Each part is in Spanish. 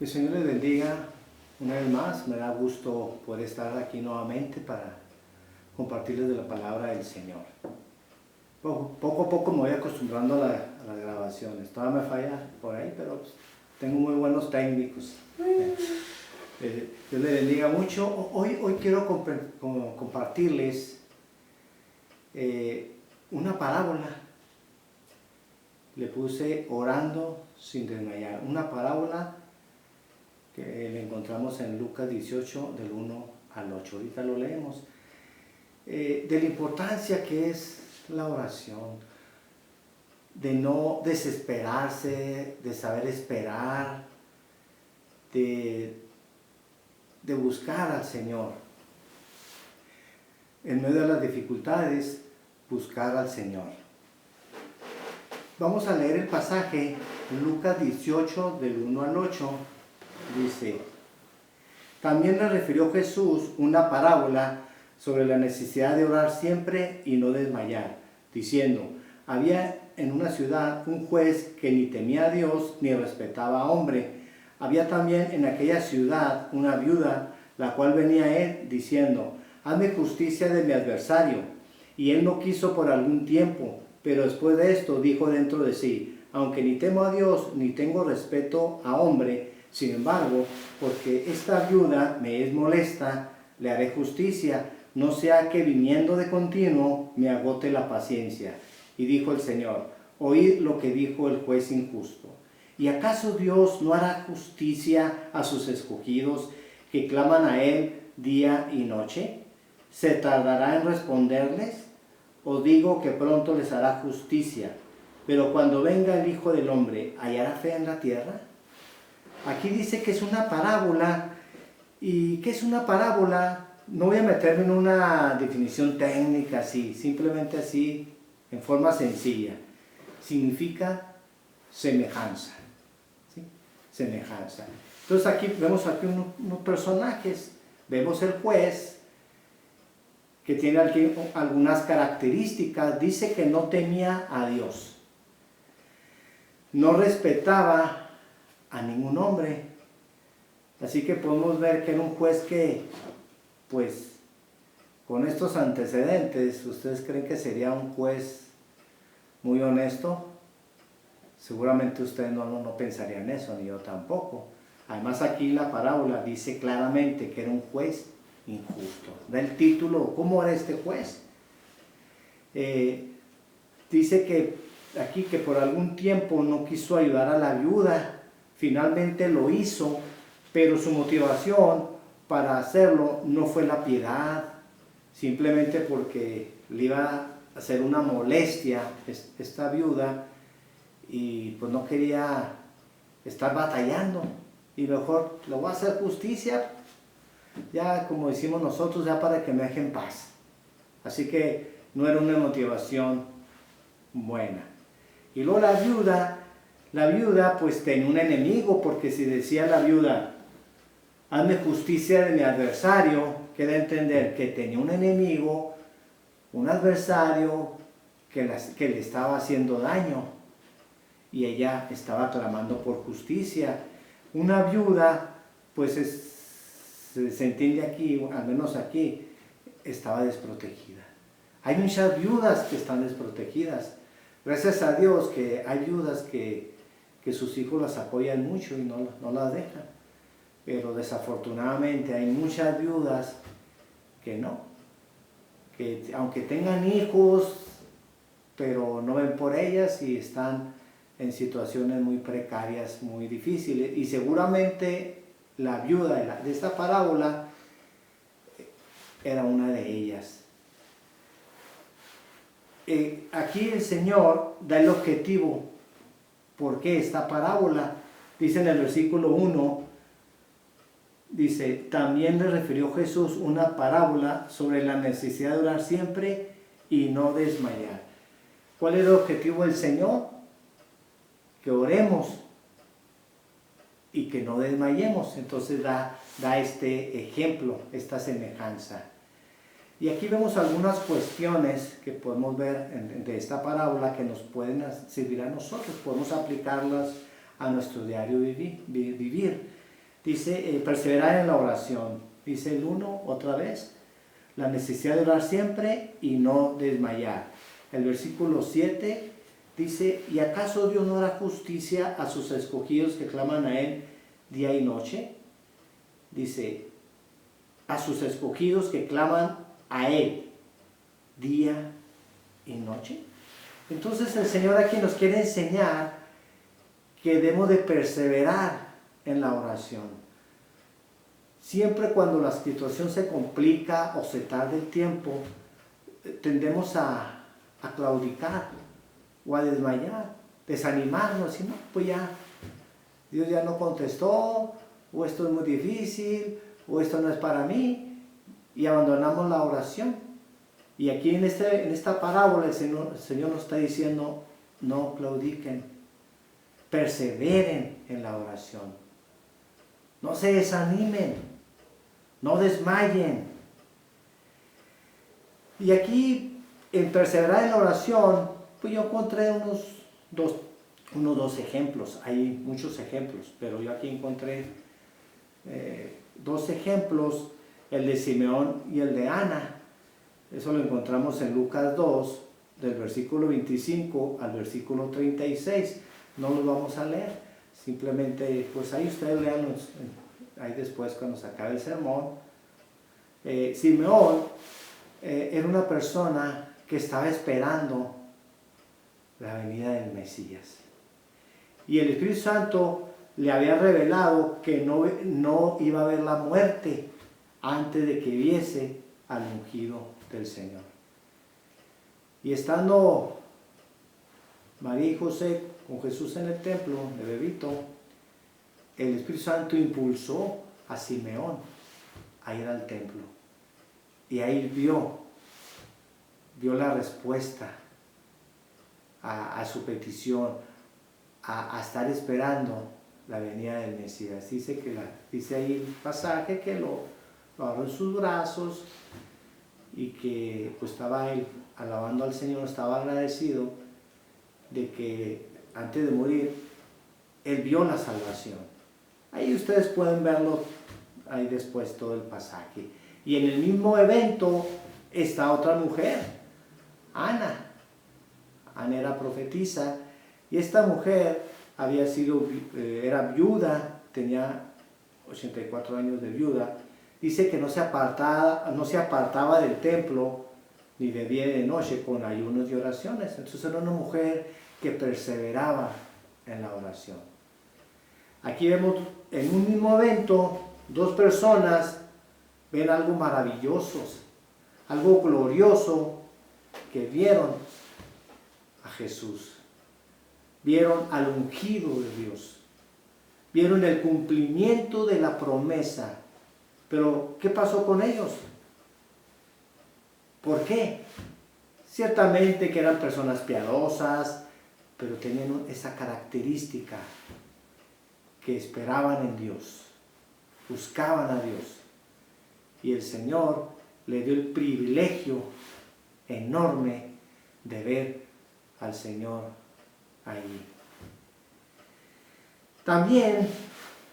Que el Señor les bendiga una vez más. Me da gusto poder estar aquí nuevamente para compartirles de la palabra del Señor. Poco a poco me voy acostumbrando a las grabaciones. Todavía me falla por ahí, pero tengo muy buenos técnicos. Dios les bendiga mucho. Hoy quiero compartirles una parábola. Le puse orando sin desmayar. Una parábola que le encontramos en Lucas 18, del 1 al 8. Ahorita lo leemos. De la importancia que es la oración, de no desesperarse, de saber esperar, de buscar al Señor. En medio de las dificultades, buscar al Señor. Vamos a leer el pasaje, Lucas 18, del 1 al 8. Dice: también le refirió Jesús una parábola sobre la necesidad de orar siempre y no desmayar, diciendo: había en una ciudad un juez que ni temía a Dios ni respetaba a hombre. Había también en aquella ciudad una viuda, la cual venía a él diciendo: hazme justicia de mi adversario. Y él no quiso por algún tiempo, pero después de esto dijo dentro de sí: aunque ni temo a Dios ni tengo respeto a hombre, sin embargo, porque esta viuda me es molesta, le haré justicia, no sea que viniendo de continuo me agote la paciencia. Y dijo el Señor: oíd lo que dijo el juez injusto. ¿Y acaso Dios no hará justicia a sus escogidos que claman a Él día y noche? ¿Se tardará en responderles? Os digo que pronto les hará justicia. Pero cuando venga el Hijo del Hombre, ¿hallará fe en la tierra? Aquí dice que es una parábola. ¿Y qué es una parábola? No voy a meterme en una definición técnica así, simplemente así, en forma sencilla. Significa semejanza. ¿Sí? Semejanza. Entonces aquí vemos unos personajes. Vemos el juez, que tiene aquí algunas características. Dice que no temía a Dios. No respetaba a ningún hombre. Así que podemos ver que era un juez que, pues, con estos antecedentes, ¿ustedes creen que sería un juez muy honesto? Seguramente ustedes no pensarían eso, ni yo tampoco. Además aquí la parábola dice claramente que era un juez injusto. Da el título, ¿cómo era este juez? Dice que aquí que por algún tiempo no quiso ayudar a la viuda. Finalmente lo hizo, pero su motivación para hacerlo no fue la piedad, simplemente porque le iba a hacer una molestia esta viuda y pues no quería estar batallando, y mejor le voy a hacer justicia, ya como decimos nosotros, ya para que me dejen paz. Así que no era una motivación buena. Y luego la viuda pues tenía un enemigo, porque si decía la viuda: hazme justicia de mi adversario, queda entender que tenía un enemigo, un adversario que le estaba haciendo daño, y ella estaba clamando por justicia. Una viuda, pues se entiende aquí, al menos aquí, estaba desprotegida. Hay muchas viudas que están desprotegidas. Gracias a Dios que hay viudas que sus hijos las apoyan mucho y no las dejan. Pero desafortunadamente hay muchas viudas que no. Que aunque tengan hijos, pero no ven por ellas y están en situaciones muy precarias, muy difíciles. Y seguramente la viuda de esta parábola era una de ellas. Aquí el Señor da el objetivo. ¿Por qué esta parábola? Dice en el versículo 1, dice: también le refirió Jesús una parábola sobre la necesidad de orar siempre y no desmayar. ¿Cuál es el objetivo del Señor? Que oremos y que no desmayemos. Entonces da este ejemplo, esta semejanza. Y aquí vemos algunas cuestiones que podemos ver de esta parábola que nos pueden servir a nosotros. Podemos aplicarlas a nuestro diario vivir. Dice, perseverar en la oración. Dice el 1 otra vez, la necesidad de orar siempre y no desmayar. El versículo 7 dice, ¿y acaso Dios no hará justicia a sus escogidos que claman a Él día y noche? Dice, a sus escogidos que claman a Él día y noche. Entonces el Señor aquí nos quiere enseñar que debemos de perseverar en la oración. Siempre cuando la situación se complica o se tarda el tiempo, tendemos a claudicar o a desmayar, desanimarnos, y no, pues ya, Dios ya no contestó, o esto es muy difícil, o esto no es para mí, y abandonamos la oración. Y aquí en esta parábola el Señor nos está diciendo, no claudiquen, perseveren en la oración, no se desanimen, no desmayen. Y aquí, en perseverar en la oración, pues yo encontré unos dos ejemplos. Hay muchos ejemplos, pero yo aquí encontré dos ejemplos, el de Simeón y el de Ana. Eso lo encontramos en Lucas 2, del versículo 25 al versículo 36. No lo vamos a leer, simplemente, pues ahí ustedes leanlos. Ahí después cuando se acabe el sermón. Simeón era una persona que estaba esperando la venida del Mesías. Y el Espíritu Santo le había revelado que no iba a haber la muerte antes de que viese al ungido del Señor. Y estando María y José con Jesús en el templo de bebito, el Espíritu Santo impulsó a Simeón a ir al templo. Y ahí vio la respuesta a su petición, a estar esperando la venida del Mesías. Dice ahí el pasaje que lo agarró en sus brazos y que pues estaba él alabando al Señor, estaba agradecido de que antes de morir él vio la salvación. Ahí ustedes pueden verlo ahí después todo el pasaje. Y en el mismo evento está otra mujer, Ana. Ana era profetisa y esta mujer era viuda, tenía 84 años de viuda. Dice que no se apartaba del templo ni de día ni de noche con ayunos y oraciones. Entonces era una mujer que perseveraba en la oración. Aquí vemos en un mismo evento, dos personas ven algo maravilloso, algo glorioso, que vieron a Jesús, vieron al ungido de Dios, vieron el cumplimiento de la promesa. Pero, ¿qué pasó con ellos? ¿Por qué? Ciertamente que eran personas piadosas, pero tenían esa característica, que esperaban en Dios, buscaban a Dios. Y el Señor le dio el privilegio enorme de ver al Señor ahí. También,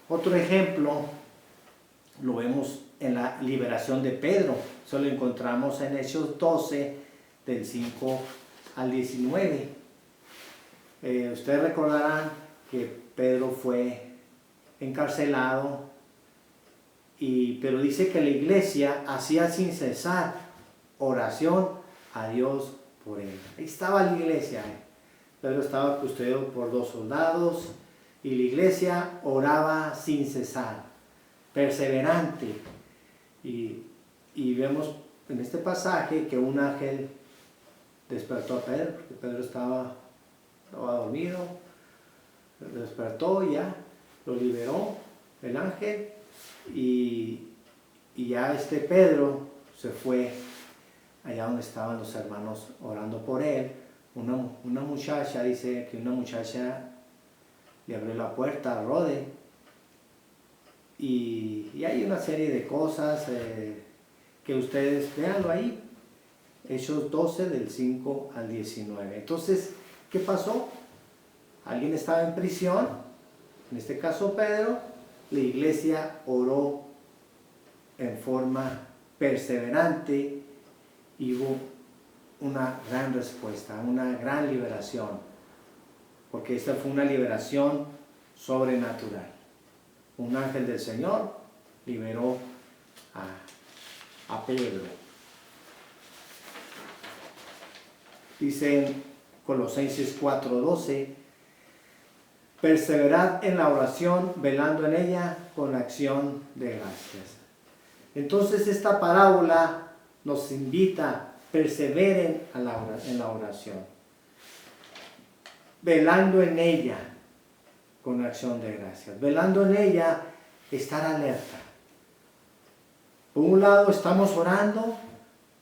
otro ejemplo, lo vemos en la liberación de Pedro. Eso lo encontramos en Hechos 12, del 5 al 19. Ustedes recordarán que Pedro fue encarcelado, pero dice que la iglesia hacía sin cesar oración a Dios por él. Ahí estaba la iglesia. Pedro estaba custodiado por 2 soldados y la iglesia oraba sin cesar, perseverante. Y vemos en este pasaje que un ángel despertó a Pedro, porque Pedro estaba dormido, despertó y ya lo liberó el ángel, y ya Pedro se fue allá donde estaban los hermanos orando por él. Una muchacha, dice que una muchacha le abrió la puerta a Rode, y hay una serie de cosas que ustedes veanlo ahí, Hechos 12 del 5 al 19. Entonces, ¿qué pasó? Alguien estaba en prisión, en este caso Pedro, la iglesia oró en forma perseverante y hubo una gran respuesta, una gran liberación, porque esta fue una liberación sobrenatural. Un ángel del Señor liberó a Pedro. Dice en Colosenses 4:12, perseverad en la oración, velando en ella con acción de gracias. Entonces esta parábola nos invita, perseveren en la oración, velando en ella con acción de gracias. Velando en ella, estar alerta. Por un lado estamos orando,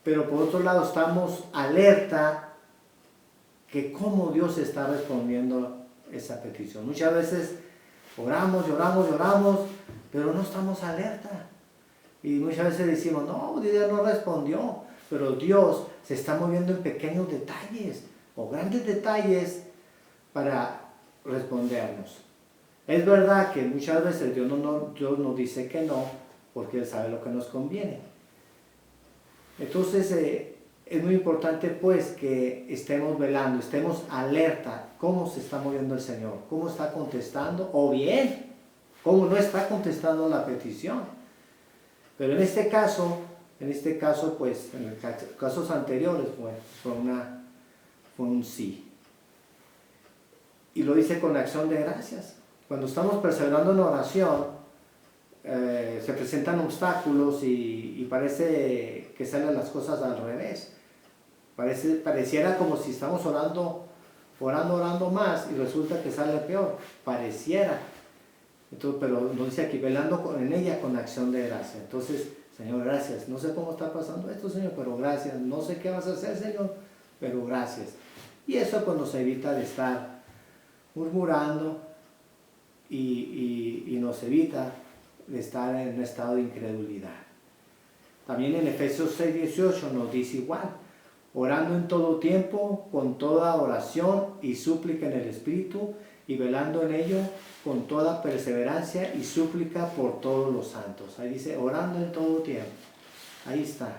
pero por otro lado estamos alerta que cómo Dios está respondiendo esa petición. Muchas veces oramos, pero no estamos alerta. Y muchas veces decimos, no, Dios no respondió, pero Dios se está moviendo en pequeños detalles o grandes detalles para respondernos. Es verdad que muchas veces Dios nos dice que no, porque Él sabe lo que nos conviene. Entonces es muy importante pues que estemos velando, estemos alerta cómo se está moviendo el Señor, cómo está contestando, o bien, cómo no está contestando la petición. Pero en este caso pues, en los casos anteriores fue un sí. Y lo dice con acción de gracias. Cuando estamos perseverando en oración, se presentan obstáculos y parece que salen las cosas al revés. Pareciera como si estamos orando más y resulta que sale peor. Pareciera. Entonces, pero nos dice aquí, velando en ella con acción de gracia. Entonces, Señor, gracias. No sé cómo está pasando esto, Señor, pero gracias. No sé qué vas a hacer, Señor, pero gracias. Y eso pues nos evita de estar murmurando y nos evita de estar en un estado de incredulidad. También en Efesios 6:18 nos dice igual, orando en todo tiempo, con toda oración y súplica en el Espíritu, y velando en ello con toda perseverancia y súplica por todos los santos. Ahí dice, orando en todo tiempo. Ahí está,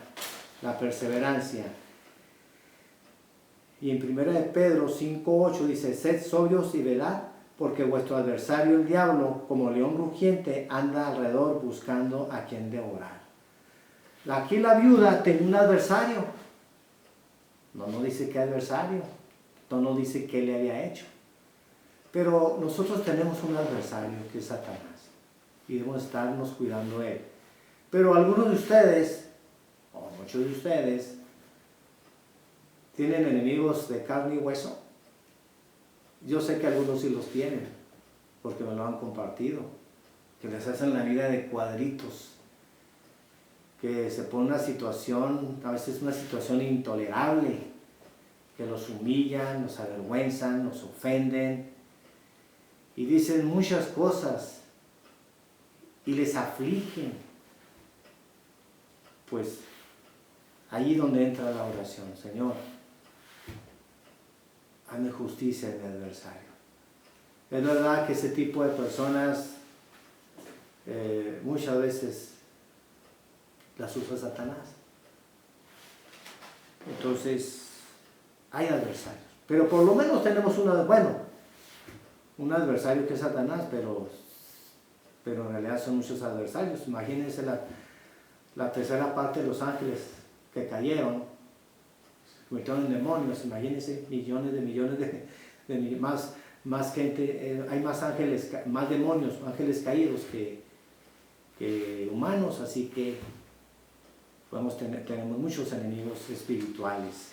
la perseverancia. Y en 1 de Pedro 5:8 dice, sed sobrios y velad, porque vuestro adversario el diablo, como león rugiente, anda alrededor buscando a quien devorar. Aquí la viuda tenía un adversario. No dice qué adversario, no dice qué le había hecho. Pero nosotros tenemos un adversario que es Satanás y debemos estarnos cuidando de él. Pero algunos de ustedes, o muchos de ustedes, ¿tienen enemigos de carne y hueso? Yo sé que algunos sí los tienen, porque me lo han compartido, que les hacen la vida de cuadritos, que se pone una situación, a veces una situación intolerable, que los humillan, los avergüenzan, los ofenden, y dicen muchas cosas, y les afligen. Pues, ahí donde entra la oración, Señor, hazme justicia en mi adversario. Es verdad que ese tipo de personas muchas veces las usa Satanás. Entonces, hay adversarios. Pero por lo menos tenemos un adversario que es Satanás, pero en realidad son muchos adversarios. Imagínense la tercera parte de los ángeles que cayeron, se convirtieron en demonios. Imagínense millones de más gente, hay más ángeles, más demonios, ángeles caídos que humanos, así que tenemos muchos enemigos espirituales.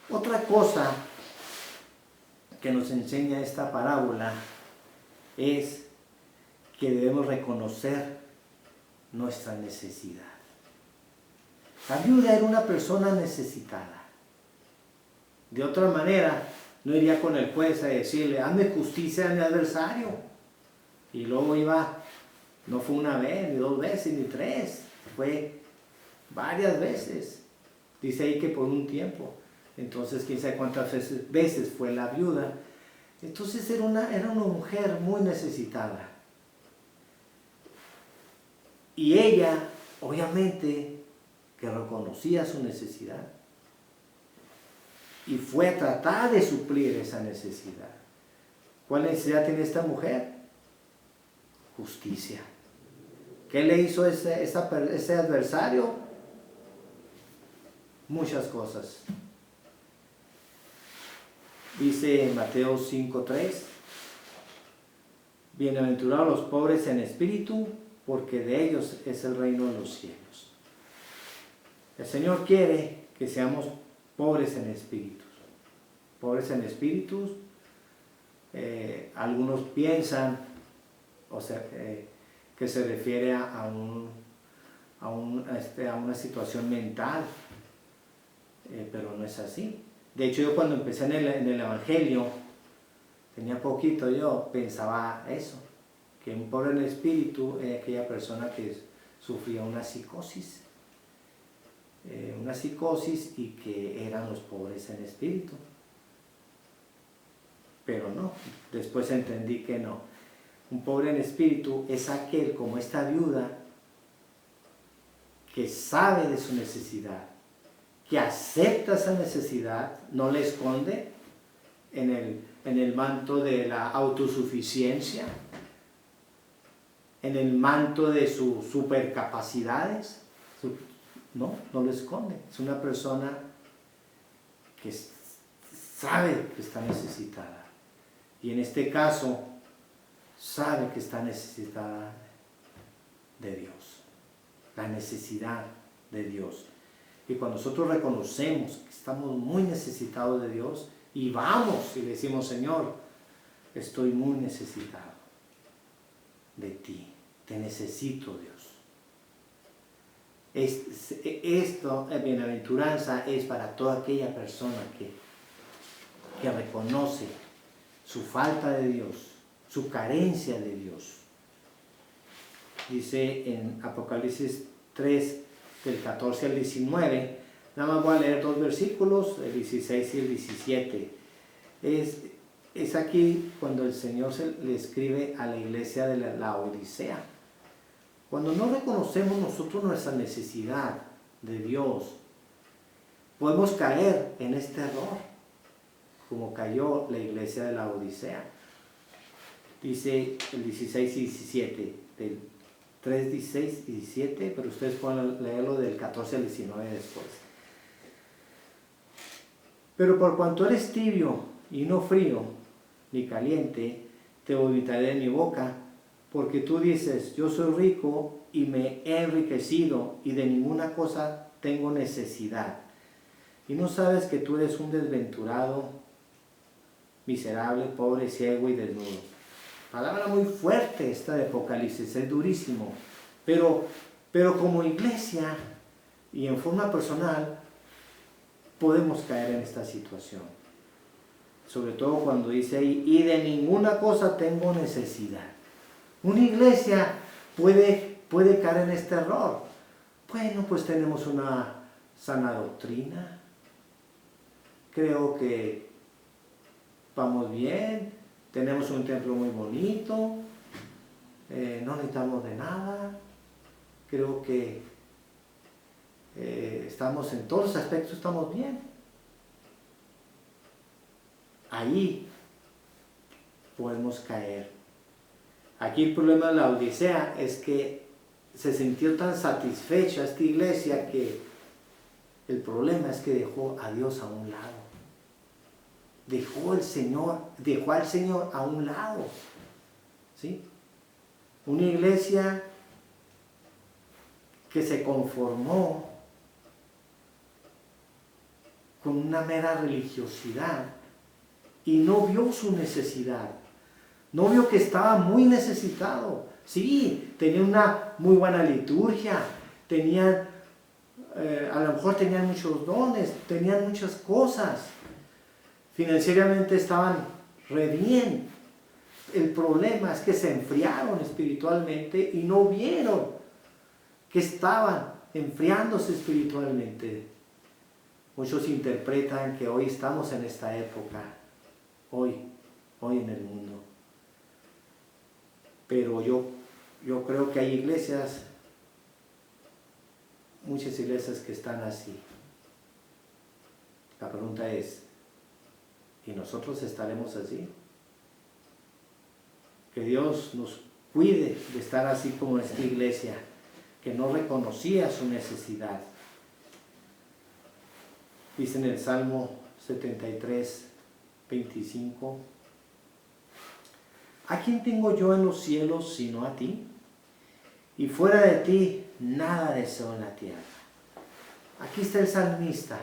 Otra cosa que nos enseña esta parábola es que debemos reconocer nuestra necesidad. La viuda era una persona necesitada. De otra manera, no iría con el juez a decirle, hazme justicia a mi adversario. Y luego no fue una vez, ni dos veces, ni tres, fue varias veces. Dice ahí que por un tiempo. Entonces, quién sabe cuántas veces fue la viuda, Entonces era una mujer muy necesitada. Y ella, obviamente, que reconocía su necesidad y fue a tratar de suplir esa necesidad. ¿Cuál necesidad tiene esta mujer? Justicia. ¿Qué le hizo ese adversario? Muchas cosas. Dice en Mateo 5:3, bienaventurados los pobres en espíritu, porque de ellos es el reino de los cielos. El Señor quiere que seamos pobres en espíritus. Pobres en espíritus, algunos piensan, o sea, que se refiere a una situación mental, pero no es así. De hecho, yo cuando empecé en el Evangelio, tenía poquito, yo pensaba eso, que un pobre en espíritu es aquella persona que sufría una psicosis y que eran los pobres en espíritu. Pero no, después entendí que no. Un pobre en espíritu es aquel, como esta viuda, que sabe de su necesidad, que acepta esa necesidad, no la esconde en el manto de la autosuficiencia, en el manto de sus supercapacidades. No lo esconde. Es una persona que sabe que está necesitada. Y en este caso, sabe que está necesitada de Dios. La necesidad de Dios. Y cuando nosotros reconocemos que estamos muy necesitados de Dios, y vamos y le decimos, Señor, estoy muy necesitado de ti, te necesito, Dios. Esto, bienaventuranza, es para toda aquella persona que reconoce su falta de Dios, su carencia de Dios. Dice en Apocalipsis 3, del 14 al 19, nada más voy a leer 2 versículos, el 16 y el 17. Es aquí cuando el Señor le escribe a la iglesia de la Odisea. Cuando no reconocemos nosotros nuestra necesidad de Dios, podemos caer en este error, como cayó la iglesia de la Odisea. Dice el 16 y 17, del 3, 16 y 17, pero ustedes pueden leerlo del 14 al 19 después. Pero por cuanto eres tibio y no frío ni caliente, te vomitaré de mi boca, porque tú dices, yo soy rico y me he enriquecido y de ninguna cosa tengo necesidad. Y no sabes que tú eres un desventurado, miserable, pobre, ciego y desnudo. Palabra muy fuerte esta de Apocalipsis, es durísimo. Pero como iglesia y en forma personal, podemos caer en esta situación. Sobre todo cuando dice ahí, y de ninguna cosa tengo necesidad. Una iglesia puede caer en este error. Bueno, pues tenemos una sana doctrina. Creo que vamos bien. Tenemos un templo muy bonito. No necesitamos de nada. Creo que estamos en todos los aspectos, estamos bien. Ahí podemos caer. Aquí el problema de la Odisea es que se sintió tan satisfecha esta iglesia que el problema es que dejó a Dios a un lado. Dejó al Señor a un lado. ¿Sí? Una iglesia que se conformó con una mera religiosidad y no vio su necesidad. No vio que estaba muy necesitado. Sí, tenía una muy buena liturgia, a lo mejor tenían muchos dones, tenían muchas cosas. Financieramente estaban re bien. El problema es que se enfriaron espiritualmente y no vieron que estaban enfriándose espiritualmente. Muchos interpretan que hoy estamos en esta época, hoy, hoy en el mundo. Pero yo creo que hay iglesias, muchas iglesias que están así. La pregunta es, ¿y nosotros estaremos así? Que Dios nos cuide de estar así como esta iglesia, que no reconocía su necesidad. Dice en el Salmo 73, 25, ¿a quién tengo yo en los cielos sino a ti? Y fuera de ti nada deseo en la tierra. Aquí está el salmista.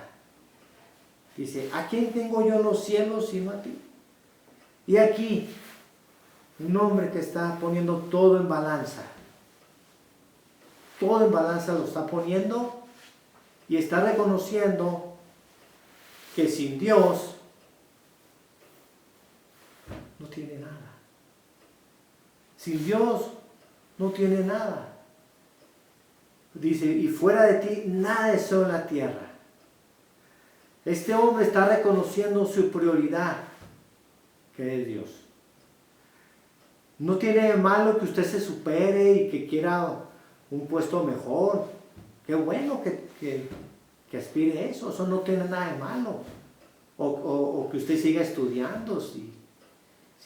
Dice, ¿a quién tengo yo en los cielos sino a ti? Y aquí, un hombre que está poniendo todo en balanza. Todo en balanza lo está poniendo y está reconociendo que sin Dios no tiene nada. Sin Dios no tiene nada. Dice, y fuera de ti nada deseo en la tierra. Este hombre está reconociendo su prioridad, que es Dios. No tiene de malo que usted se supere y que quiera un puesto mejor. Qué bueno que aspire a eso. Eso no tiene nada de malo. O que usted siga estudiando. Si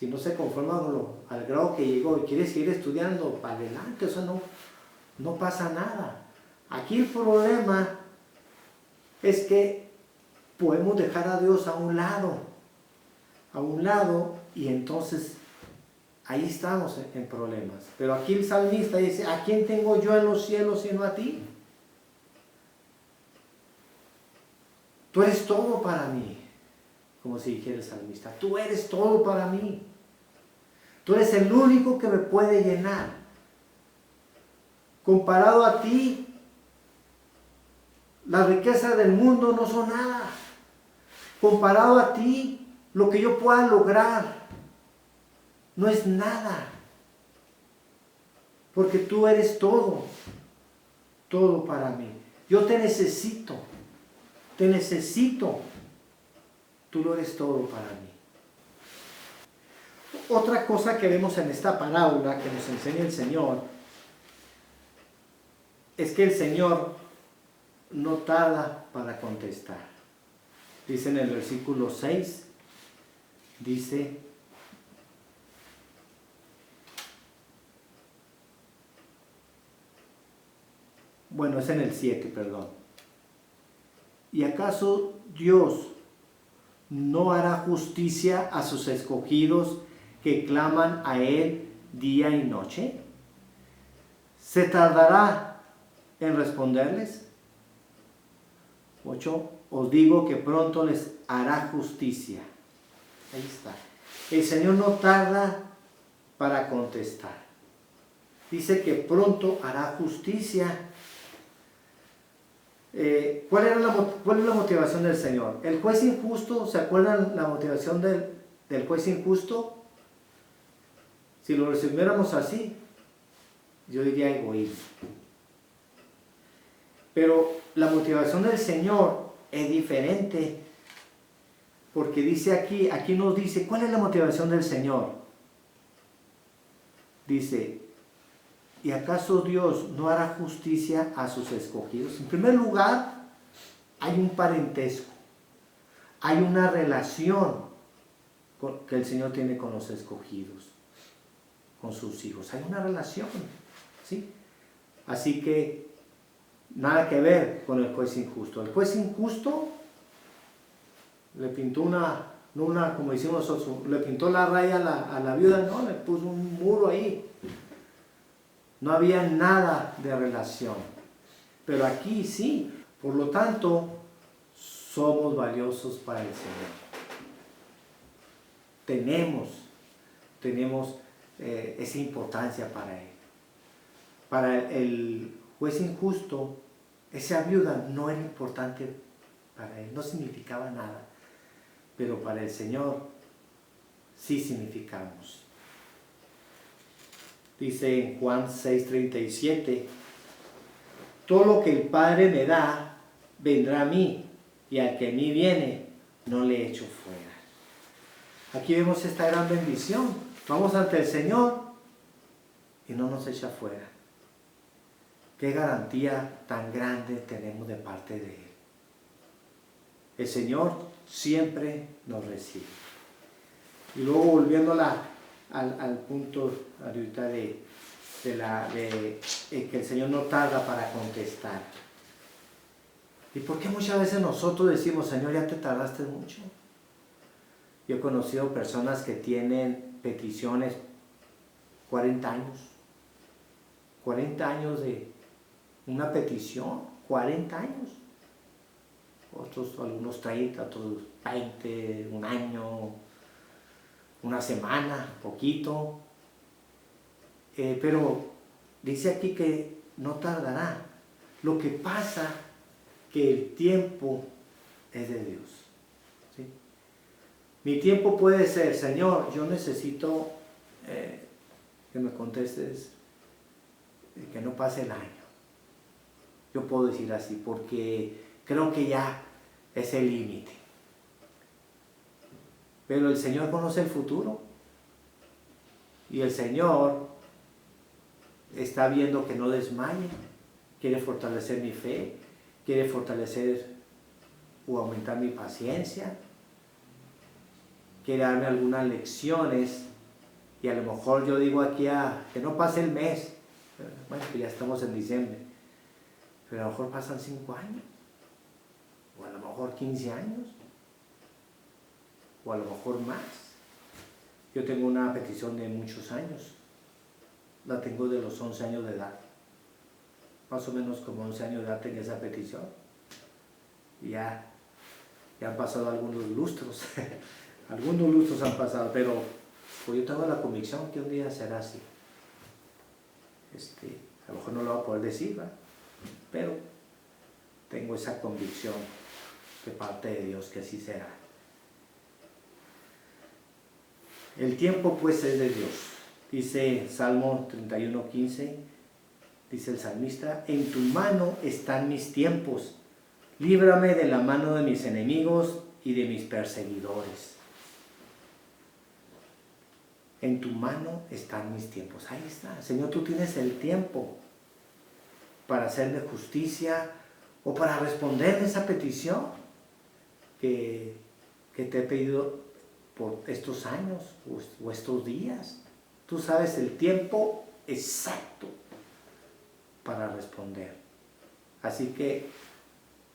no se conforma al grado que llegó y quiere seguir estudiando para adelante, eso no pasa nada. Aquí el problema es que podemos dejar a Dios a un lado, y entonces ahí estamos en problemas. Pero aquí el salmista dice, ¿a quién tengo yo en los cielos sino a ti? Tú eres todo para mí, como si dijera el salmista, tú eres todo para mí. Tú eres el único que me puede llenar. Comparado a ti, las riquezas del mundo no son nada. Comparado a ti, lo que yo pueda lograr no es nada. Porque tú eres todo para mí. Yo te necesito. Tú lo eres todo para mí. Otra cosa que vemos en esta parábola que nos enseña el Señor es que el Señor no tarda para contestar. Dice en el versículo 6, dice, bueno, es en el 7, perdón. ¿Y acaso Dios no hará justicia a sus escogidos que claman a Él día y noche? ¿Se tardará en responderles? 8. Os digo que pronto les hará justicia. Ahí está. El Señor no tarda para contestar. Dice que pronto hará justicia. ¿Cuál es la motivación del Señor? El juez injusto, ¿se acuerdan la motivación del juez injusto? Si lo resumiéramos así, yo diría egoísmo. Pero la motivación del Señor es diferente, porque dice aquí nos dice, ¿cuál es la motivación del Señor? Dice, ¿y acaso Dios no hará justicia a sus escogidos? En primer lugar, hay un parentesco, hay una relación que el Señor tiene con los escogidos, con sus hijos. Hay una relación, ¿sí? Así que nada que ver con el juez injusto. El juez injusto le pintó como decimos nosotros, le pintó la raya a la viuda, no, le puso un muro ahí. No había nada de relación. Pero aquí sí. Por lo tanto, somos valiosos para el Señor. Tenemos esa importancia para Él. Para el juez injusto, esa viuda no era importante para él, no significaba nada. Pero para el Señor sí significamos. Dice en Juan 6:37, todo lo que el Padre me da, vendrá a mí, y al que a mí viene, no le echo fuera. Aquí vemos esta gran bendición. Vamos ante el Señor y no nos echa fuera. Qué garantía tan grande tenemos de parte de Él. El Señor siempre nos recibe. Y luego volviendo al punto ahorita de que el Señor no tarda para contestar. ¿Y por qué muchas veces nosotros decimos, Señor, ya te tardaste mucho? Yo he conocido personas que tienen peticiones 40 años. 40 años de una petición, 40 años. Otros, algunos 30, otros 20, un año, una semana, poquito. Pero dice aquí que no tardará. Lo que pasa que el tiempo es de Dios. ¿Sí? Mi tiempo puede ser, Señor, yo necesito que me contestes que no pase el año. Yo puedo decir así porque creo que ya es el límite. Pero el Señor conoce el futuro y el Señor está viendo que no desmaye, quiere fortalecer mi fe, quiere fortalecer o aumentar mi paciencia, quiere darme algunas lecciones y a lo mejor yo digo aquí que no pase el mes, bueno, que ya estamos en diciembre, pero a lo mejor pasan 5 años, o a lo mejor 15 años, o a lo mejor más. Yo tengo una petición de muchos años, la tengo de los 11 años de edad. Más o menos como 11 años de edad tenía esa petición. Y ya han pasado algunos lustros. Algunos lustros han pasado, pero pues yo tengo la convicción que un día será así. A lo mejor no lo voy a poder decir, ¿verdad? Pero tengo esa convicción de parte de Dios que así será. El tiempo pues es de Dios. Dice Salmo 31:15, dice el salmista, en tu mano están mis tiempos, líbrame de la mano de mis enemigos y de mis perseguidores. En tu mano están mis tiempos. Ahí está. Señor, tú tienes el tiempo para hacerme justicia o para responderme esa petición que te he pedido por estos años o estos días. Tú sabes el tiempo exacto para responder. Así que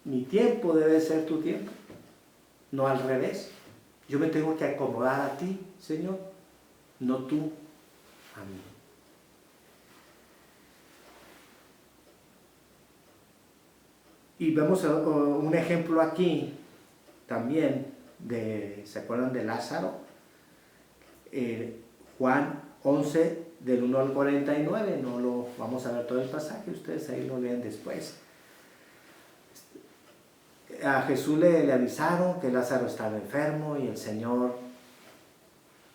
mi tiempo debe ser tu tiempo, no al revés. Yo me tengo que acomodar a ti, Señor, no tú a mí. Y vemos un ejemplo aquí también ¿se acuerdan de Lázaro? Juan 11, del 1 al 49, no lo vamos a ver todo el pasaje, ustedes ahí lo leen después. A Jesús le avisaron que Lázaro estaba enfermo y el Señor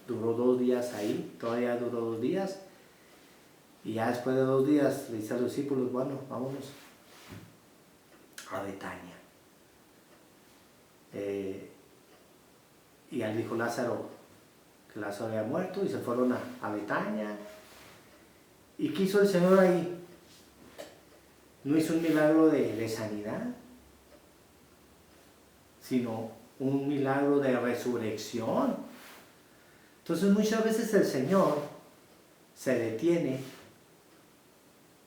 duró 2 días ahí, todavía duró 2 días, y ya después de 2 días le dice a los discípulos, bueno, vámonos a Betania. Y él dijo Lázaro, que Lázaro había muerto, y se fueron a Betania. ¿Y qué hizo el Señor ahí? No hizo un milagro de sanidad, sino un milagro de resurrección. Entonces muchas veces el Señor se detiene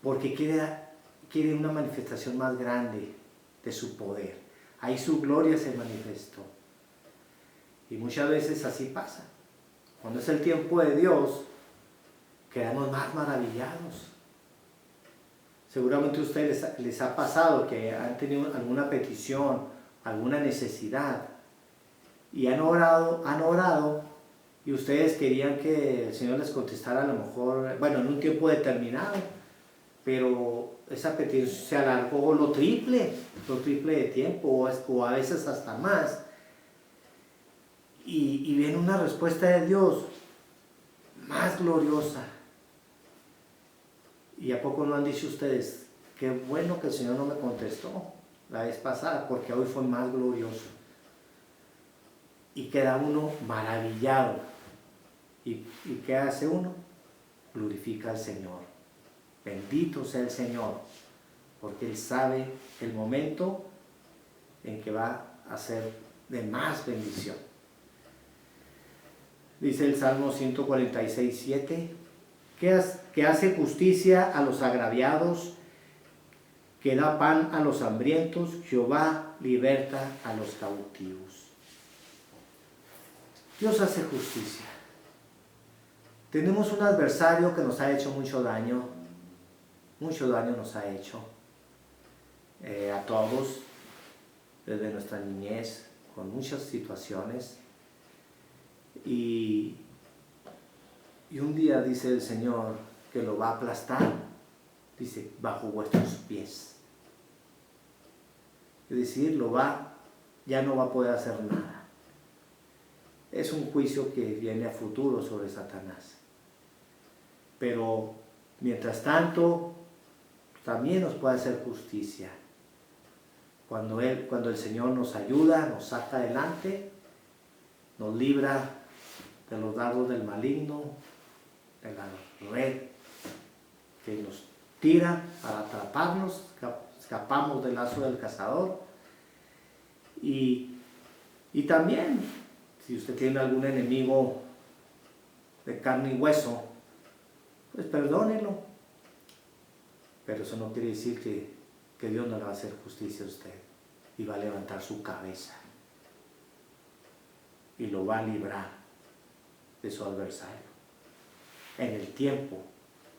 porque quiere una manifestación más grande de su poder. Ahí su gloria se manifestó. Y muchas veces así pasa. Cuando es el tiempo de Dios, quedamos más maravillados. Seguramente a ustedes les ha pasado que han tenido alguna petición, alguna necesidad, y han orado, y ustedes querían que el Señor les contestara a lo mejor, bueno, en un tiempo determinado, pero esa petición se alargó lo triple de tiempo, o a veces hasta más. Y viene una respuesta de Dios más gloriosa. ¿Y a poco no han dicho ustedes, qué bueno que el Señor no me contestó la vez pasada, porque hoy fue más glorioso? y queda uno maravillado. ¿Y qué hace uno? Glorifica al Señor. Bendito sea el Señor, porque Él sabe el momento en que va a ser de más bendición. Dice el Salmo 146, 7, que hace justicia a los agraviados, que da pan a los hambrientos, Jehová liberta a los cautivos. Dios hace justicia. Tenemos un adversario que nos ha hecho mucho daño nos ha hecho a todos, desde nuestra niñez, con muchas situaciones. Y un día dice el Señor que lo va a aplastar, dice, bajo vuestros pies. Es decir, ya no va a poder hacer nada. Es un juicio que viene a futuro sobre Satanás. Pero mientras tanto, también nos puede hacer justicia. Cuando el Señor nos ayuda, nos saca adelante, nos libra de los dardos del maligno, de la red que nos tira para atraparnos, escapamos del lazo del cazador. Y también, si usted tiene algún enemigo de carne y hueso, pues perdónelo. Pero eso no quiere decir que Dios no le va a hacer justicia a usted y va a levantar su cabeza y lo va a librar de su adversario en el tiempo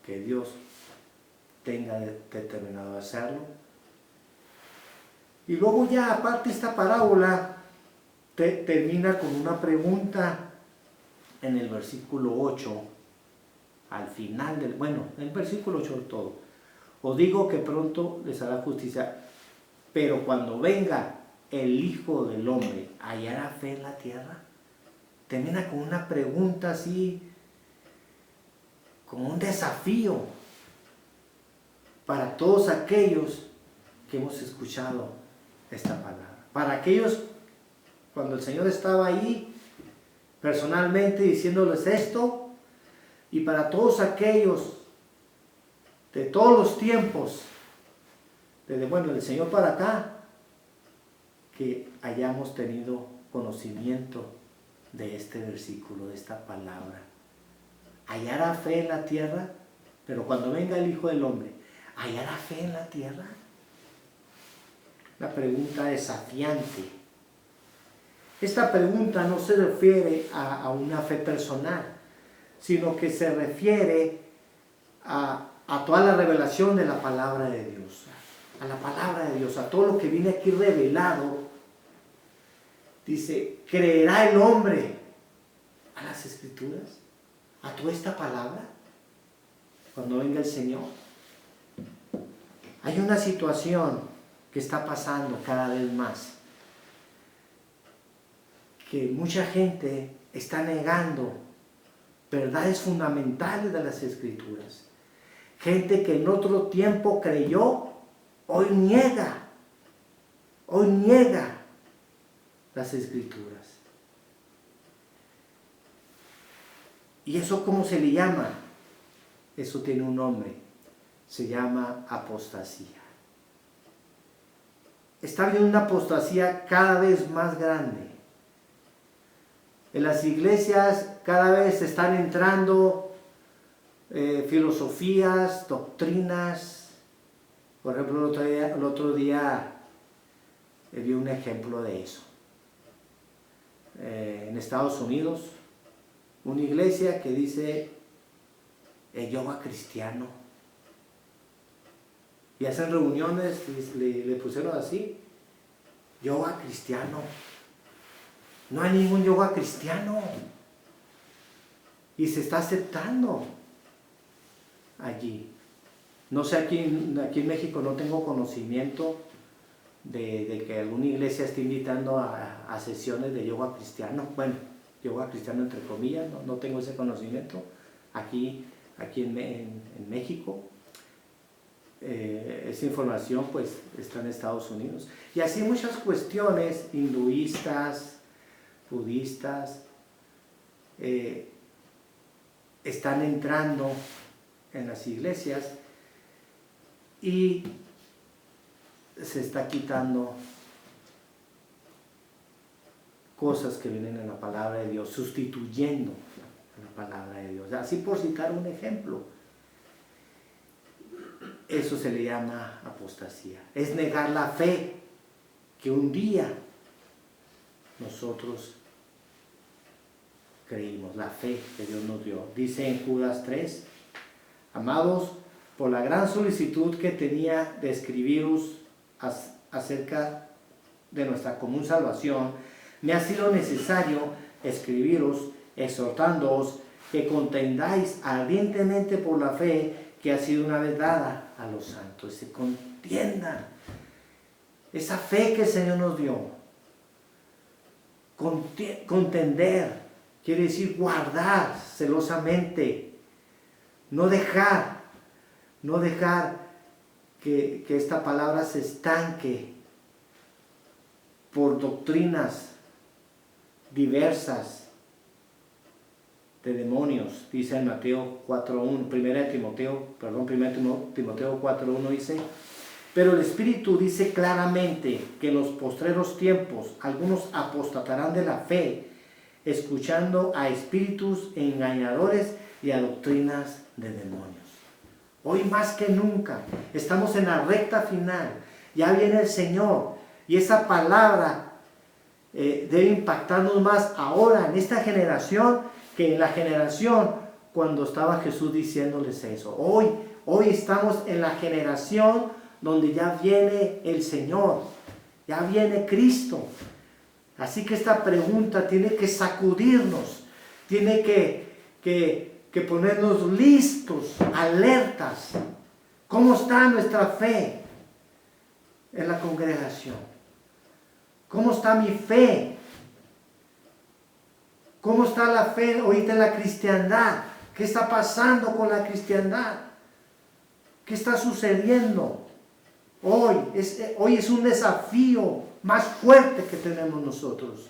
que Dios tenga determinado hacerlo. Y luego ya aparte esta parábola termina con una pregunta en el versículo 8, al final el versículo 8 todo. Os digo que pronto les hará justicia, pero cuando venga el Hijo del Hombre, ¿hallará fe en la tierra? Termina con una pregunta así, como un desafío para todos aquellos que hemos escuchado esta palabra. Para aquellos, cuando el Señor estaba ahí, personalmente diciéndoles esto, y para todos aquellos de todos los tiempos, desde del Señor para acá, que hayamos tenido conocimiento de este versículo, de esta palabra. ¿Hallará fe en la tierra? Pero cuando venga el Hijo del Hombre, ¿hallará fe en la tierra? Una pregunta desafiante. Esta pregunta no se refiere a una fe personal, sino que se refiere a toda la revelación de la palabra de Dios, a la palabra de Dios, a todo lo que viene aquí revelado. Dice, ¿creerá el hombre a las Escrituras? ¿A toda esta palabra? Cuando venga el Señor. Hay una situación que está pasando cada vez más, que mucha gente está negando verdades fundamentales de las Escrituras. Gente que en otro tiempo creyó, hoy niega las Escrituras. ¿Y eso cómo se le llama? Eso tiene un nombre, se llama apostasía. Está habiendo una apostasía cada vez más grande. En las iglesias cada vez están entrando filosofías, doctrinas. Por ejemplo, el otro día vi un ejemplo de eso. En Estados Unidos, una iglesia que dice el yoga cristiano. Y hacen reuniones, le pusieron así, yoga cristiano. No hay ningún yoga cristiano. Y se está aceptando allí. No sé, aquí en México no tengo conocimiento de que alguna iglesia esté invitando a sesiones de yoga cristiano. Bueno, yoga cristiano entre comillas, no tengo ese conocimiento. Aquí en México, esa información pues está en Estados Unidos. Y así muchas cuestiones hinduistas, budistas, están entrando en las iglesias y se está quitando cosas que vienen en la palabra de Dios, sustituyendo la palabra de Dios. Así por citar un ejemplo, eso se le llama apostasía. Es negar la fe que un día nosotros creímos, la fe que Dios nos dio. Dice en Judas 3, amados, por la gran solicitud que tenía de escribiros acerca de nuestra común salvación, me ha sido necesario escribiros exhortándoos que contendáis ardientemente por la fe que ha sido una vez dada a los santos. Se contiendan esa fe que el Señor nos dio. Contender quiere decir guardar celosamente, no dejar que esta palabra se estanque por doctrinas diversas de demonios. Dice en Mateo 4.1, 1 Timoteo 4.1 dice, pero el Espíritu dice claramente que en los postreros tiempos algunos apostatarán de la fe, escuchando a espíritus engañadores y a doctrinas de demonios. Hoy más que nunca estamos en la recta final, ya viene el Señor y esa palabra debe impactarnos más ahora en esta generación que en la generación cuando estaba Jesús diciéndoles eso. Hoy estamos en la generación donde ya viene el Señor, ya viene Cristo. Así que esta pregunta tiene que sacudirnos, tiene que ponernos listos, alertas. ¿Cómo está nuestra fe en la congregación? ¿Cómo está mi fe? ¿Cómo está la fe ahorita en la cristiandad? ¿Qué está pasando con la cristiandad? ¿Qué está sucediendo? Hoy es un desafío más fuerte que tenemos nosotros,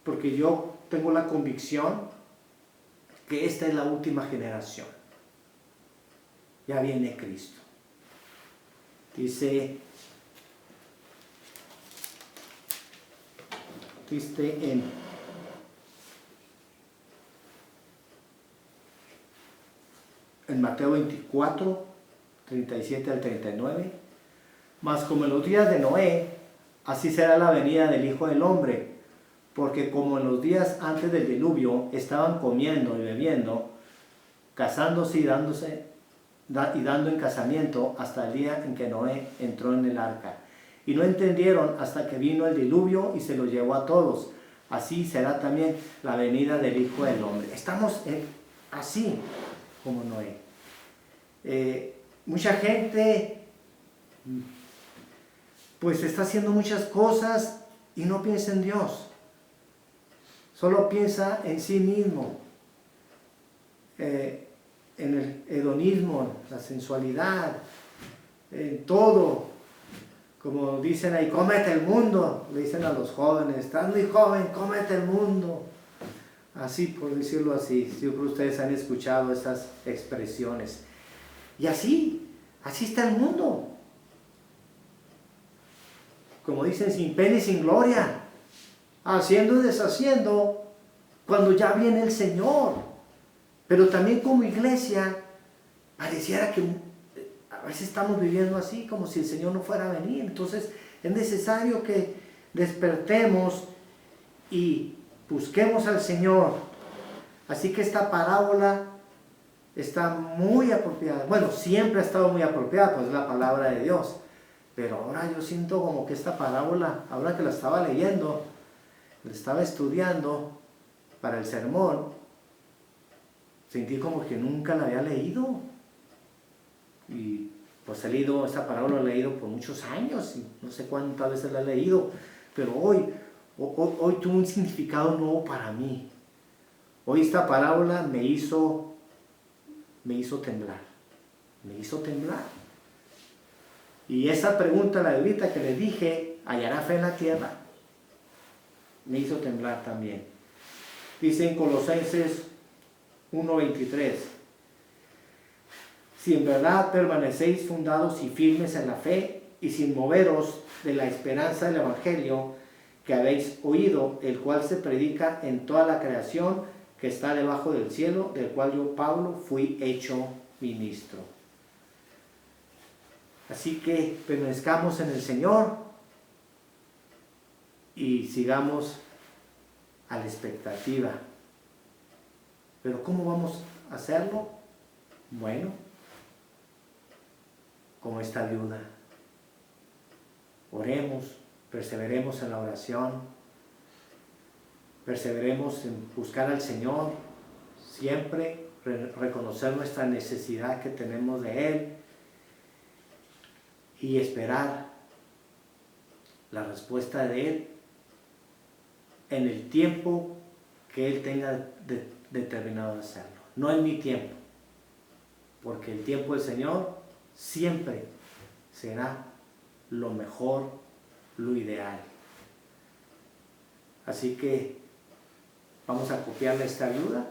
porque yo tengo la convicción que esta es la última generación. Ya viene Cristo. Dice en Mateo 24, 37 al 39, mas como en los días de Noé, así será la venida del Hijo del Hombre, porque como en los días antes del diluvio estaban comiendo y bebiendo, casándose y dando en casamiento hasta el día en que Noé entró en el arca. Y no entendieron hasta que vino el diluvio y se los llevó a todos. Así será también la venida del Hijo del Hombre. Estamos así como Noé. Mucha gente pues está haciendo muchas cosas y no piensa en Dios. Solo piensa en sí mismo, en el hedonismo, la sensualidad, en todo. Como dicen ahí, cómete el mundo, le dicen a los jóvenes, estás muy joven, cómete el mundo. Así, por decirlo así, yo creo que ustedes han escuchado esas expresiones. Y así está el mundo. Como dicen, sin pena y sin gloria, haciendo y deshaciendo, cuando ya viene el Señor. Pero también como iglesia, pareciera que a veces estamos viviendo así, como si el Señor no fuera a venir. Entonces es necesario que despertemos y busquemos al Señor. Así que esta parábola está muy apropiada. Bueno, siempre ha estado muy apropiada, pues es la palabra de Dios. Pero ahora yo siento como que esta parábola, ahora que la estaba leyendo, la estaba estudiando para el sermón, sentí como que nunca la había leído. Y pues he leído esta parábola, la he leído por muchos años, y no sé cuántas veces la he leído, pero hoy tuvo un significado nuevo para mí. Hoy esta parábola me hizo temblar. Y esa pregunta, la de ahorita que les dije, ¿hallará fe en la tierra? me hizo temblar también. Dice en Colosenses 1:23, si en verdad permanecéis fundados y firmes en la fe y sin moveros de la esperanza del Evangelio que habéis oído, el cual se predica en toda la creación que está debajo del cielo, del cual yo, Pablo, fui hecho ministro. Así que permanezcamos en el Señor y sigamos a la expectativa. Pero ¿cómo vamos a hacerlo? Bueno, como esta viuda. Oremos, perseveremos en la oración, perseveremos en buscar al Señor, siempre reconocer nuestra necesidad que tenemos de Él y esperar la respuesta de Él en el tiempo que Él tenga determinado de hacerlo. No en mi tiempo, porque el tiempo del Señor siempre será lo mejor, lo ideal. Así que vamos a copiarle esta ayuda.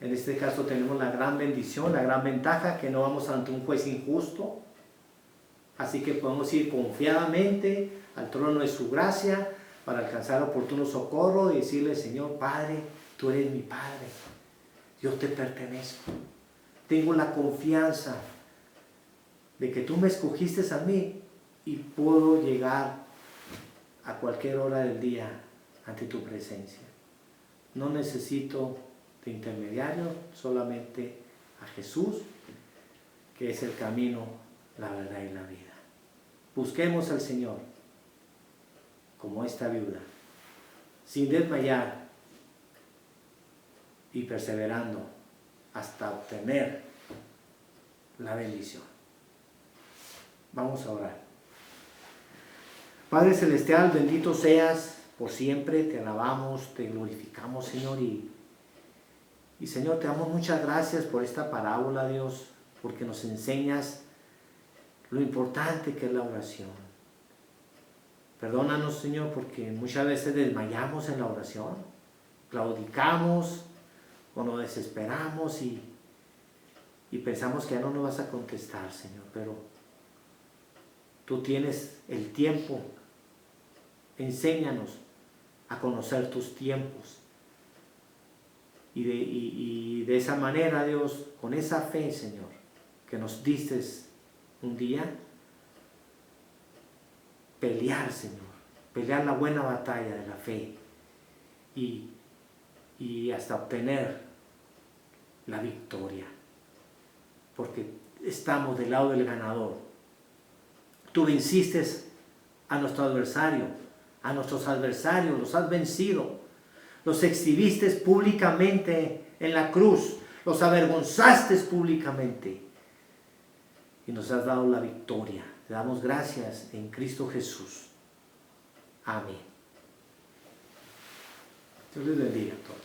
En este caso tenemos la gran bendición, la gran ventaja que no vamos ante un juez injusto. Así que podemos ir confiadamente al trono de su gracia para alcanzar oportuno socorro y decirle: Señor Padre, tú eres mi Padre, yo te pertenezco. Tengo la confianza de que tú me escogiste a mí y puedo llegar a cualquier hora del día ante tu presencia. No necesito de intermediario, solamente a Jesús, que es el camino, la verdad y la vida. Busquemos al Señor como esta viuda, sin desmayar y perseverando hasta obtener la bendición. Vamos a orar. Padre Celestial, bendito seas por siempre, te alabamos, te glorificamos, Señor, y Señor, te damos muchas gracias por esta parábola, Dios, porque nos enseñas lo importante que es la oración. Perdónanos, Señor, porque muchas veces desmayamos en la oración, claudicamos o nos desesperamos y pensamos que ya no nos vas a contestar, Señor, pero tú tienes el tiempo. Enséñanos a conocer tus tiempos. Y de esa manera, Dios, con esa fe, Señor, que nos diste un día, pelear, Señor, pelear la buena batalla de la fe y hasta obtener la victoria, porque estamos del lado del ganador. Tú venciste a nuestro adversario, a nuestros adversarios, los has vencido, los exhibiste públicamente en la cruz, los avergonzaste públicamente y nos has dado la victoria. Te damos gracias en Cristo Jesús. Amén. Dios les bendiga a todos.